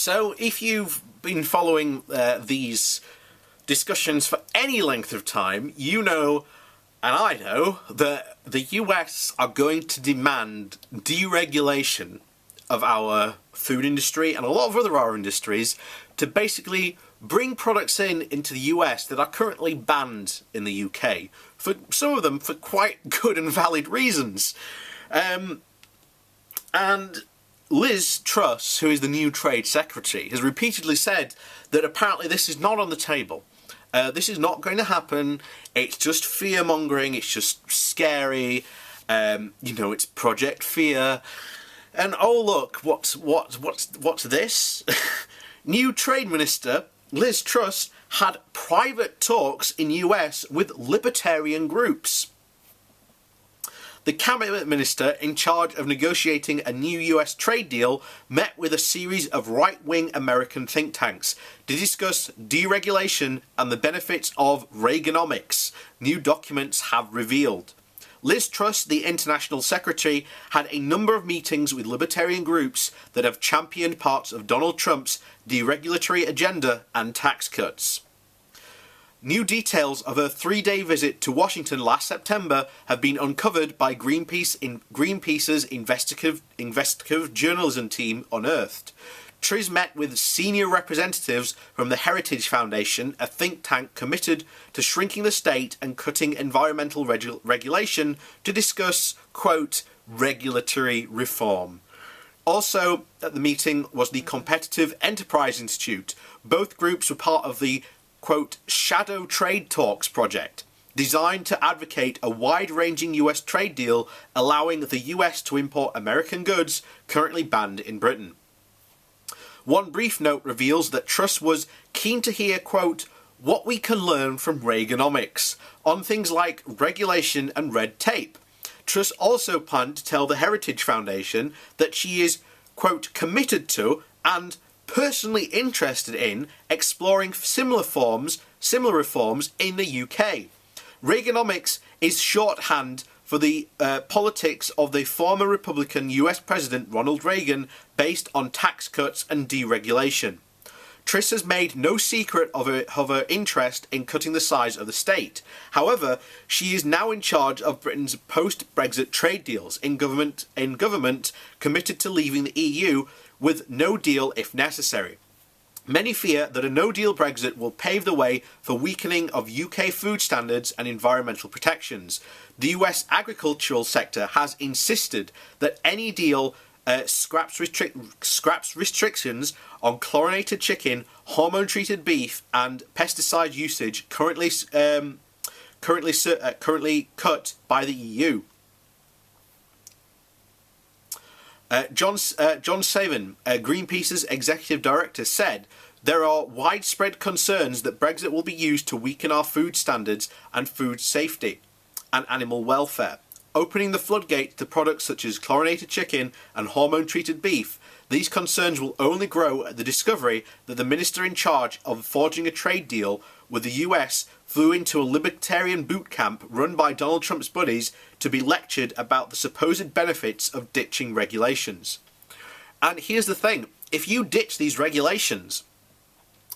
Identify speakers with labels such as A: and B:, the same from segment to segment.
A: So if you've been following these discussions for any length of time, you know, and I know, that the US are going to demand deregulation of our food industry and a lot of other industries to basically bring products into the US that are currently banned in the UK, for some of them for quite good and valid reasons. And Liz Truss, who is the new Trade Secretary, has repeatedly said that apparently this is not on the table. This is not going to happen. It's just fear-mongering. It's just scary. It's Project Fear. And oh look, what's this? New Trade Minister Liz Truss had private talks in US with libertarian groups. The cabinet minister in charge of negotiating a new US trade deal met with a series of right-wing American think tanks to discuss deregulation and the benefits of Reaganomics, new documents have revealed. Liz Truss, the international secretary, had a number of meetings with libertarian groups that have championed parts of Donald Trump's deregulatory agenda and tax cuts. New details of her 3-day visit to Washington last September have been uncovered by Greenpeace's investigative journalism team Unearthed. Truss met with senior representatives from the Heritage Foundation, a think tank committed to shrinking the state and cutting environmental regulation, to discuss, quote, regulatory reform. Also at the meeting was the Competitive Enterprise Institute. Both groups were part of the, quote, Shadow Trade Talks project, designed to advocate a wide-ranging US trade deal allowing the US to import American goods currently banned in Britain. One brief note reveals that Truss was keen to hear, quote, what we can learn from Reaganomics on things like regulation and red tape. Truss also planned to tell the Heritage Foundation that she is, quote, committed to and personally interested in exploring similar reforms in the UK. Reaganomics is shorthand for the politics of the former Republican US President Ronald Reagan, based on tax cuts and deregulation. Truss has made no secret of her interest in cutting the size of the state. However, she is now in charge of Britain's post-Brexit trade deals, in government committed to leaving the EU with no deal if necessary. Many fear that a no-deal Brexit will pave the way for weakening of UK food standards and environmental protections. The US agricultural sector has insisted that any deal scraps restrictions on chlorinated chicken, hormone-treated beef, and pesticide usage currently cut by the EU. John Savin, Greenpeace's executive director, said, there are widespread concerns that Brexit will be used to weaken our food standards and food safety and animal welfare. Opening the floodgate to products such as chlorinated chicken and hormone-treated beef, these concerns will only grow at the discovery that the minister in charge of forging a trade deal with the US flew into a libertarian boot camp run by Donald Trump's buddies to be lectured about the supposed benefits of ditching regulations. And here's the thing, if you ditch these regulations,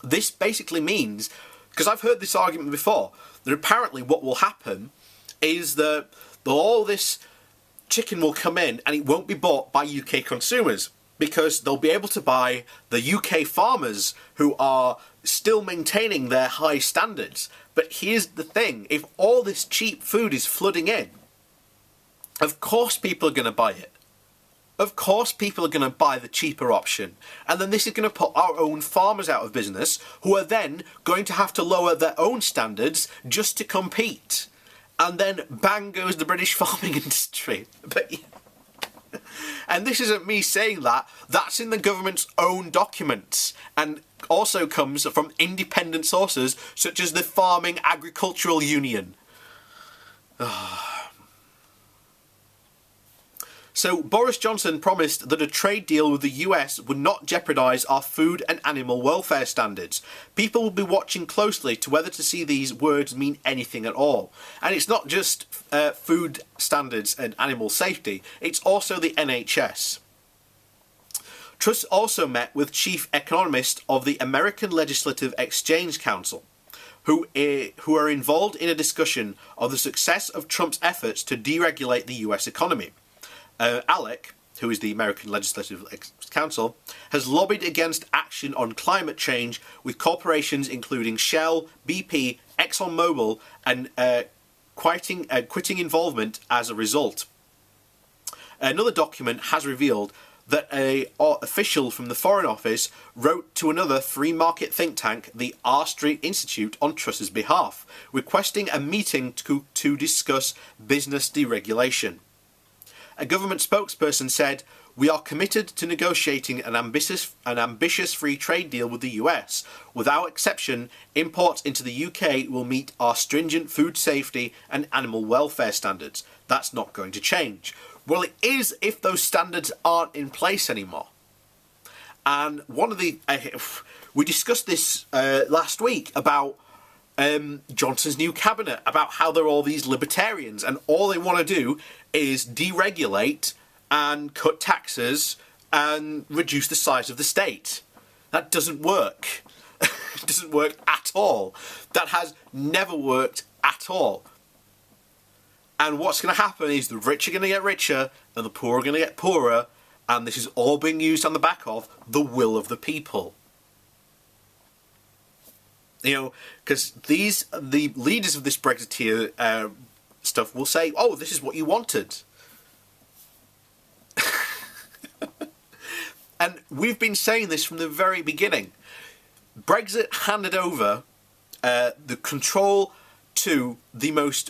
A: this basically means, because I've heard this argument before, that apparently what will happen is that all this chicken will come in and it won't be bought by UK consumers, because they'll be able to buy the UK farmers who are still maintaining their high standards. But here's the thing, if all this cheap food is flooding in, of course people are going to buy it. Of course people are going to buy the cheaper option. And then this is going to put our own farmers out of business, who are then going to have to lower their own standards just to compete. And then bang goes the British farming industry. But and this isn't me saying that, that's in the government's own documents, and also comes from independent sources such as the Farming Agricultural Union. So Boris Johnson promised that a trade deal with the US would not jeopardise our food and animal welfare standards. People will be watching closely to whether to see these words mean anything at all. And it's not just food standards and animal safety, it's also the NHS. Truss also met with chief economist of the American Legislative Exchange Council, who are involved in a discussion of the success of Trump's efforts to deregulate the US economy. ALEC, who is the American Legislative Council, has lobbied against action on climate change, with corporations including Shell, BP, ExxonMobil, and quitting involvement as a result. Another document has revealed that an official from the Foreign Office wrote to another free market think tank, the R Street Institute, on Truss's behalf, requesting a meeting to discuss business deregulation. A government spokesperson said, "We are committed to negotiating an ambitious free trade deal with the US. Without exception, imports into the UK will meet our stringent food safety and animal welfare standards. That's not going to change." Well, it is if those standards aren't in place anymore. And one of the... we discussed this last week about Johnson's new cabinet, about how they're all these libertarians and all they want to do is deregulate and cut taxes and reduce the size of the state. That doesn't work. It doesn't work at all. That has never worked at all. And what's going to happen is the rich are going to get richer and the poor are going to get poorer, and this is all being used on the back of the will of the people. You know, because the leaders of this Brexiteer stuff will say, "Oh, this is what you wanted." And we've been saying this from the very beginning. Brexit handed over the control to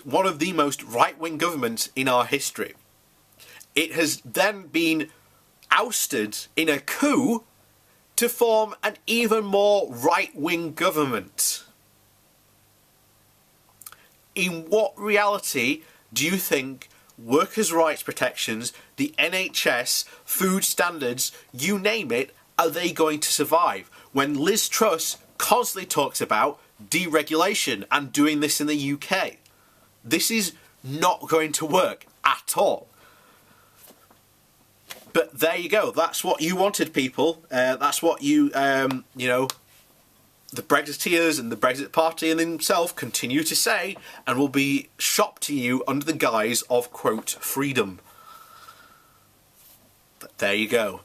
A: one of the most right-wing governments in our history. It has then been ousted in a coup to form an even more right-wing government. In what reality do you think workers' rights protections, the NHS, food standards, you name it, are they going to survive when Liz Truss constantly talks about deregulation and doing this in the UK? This is not going to work at all. But there you go. That's what you wanted, people. That's what you know, the Brexiteers and the Brexit Party and themselves continue to say, and will be shopped to you under the guise of, quote, freedom. But there you go.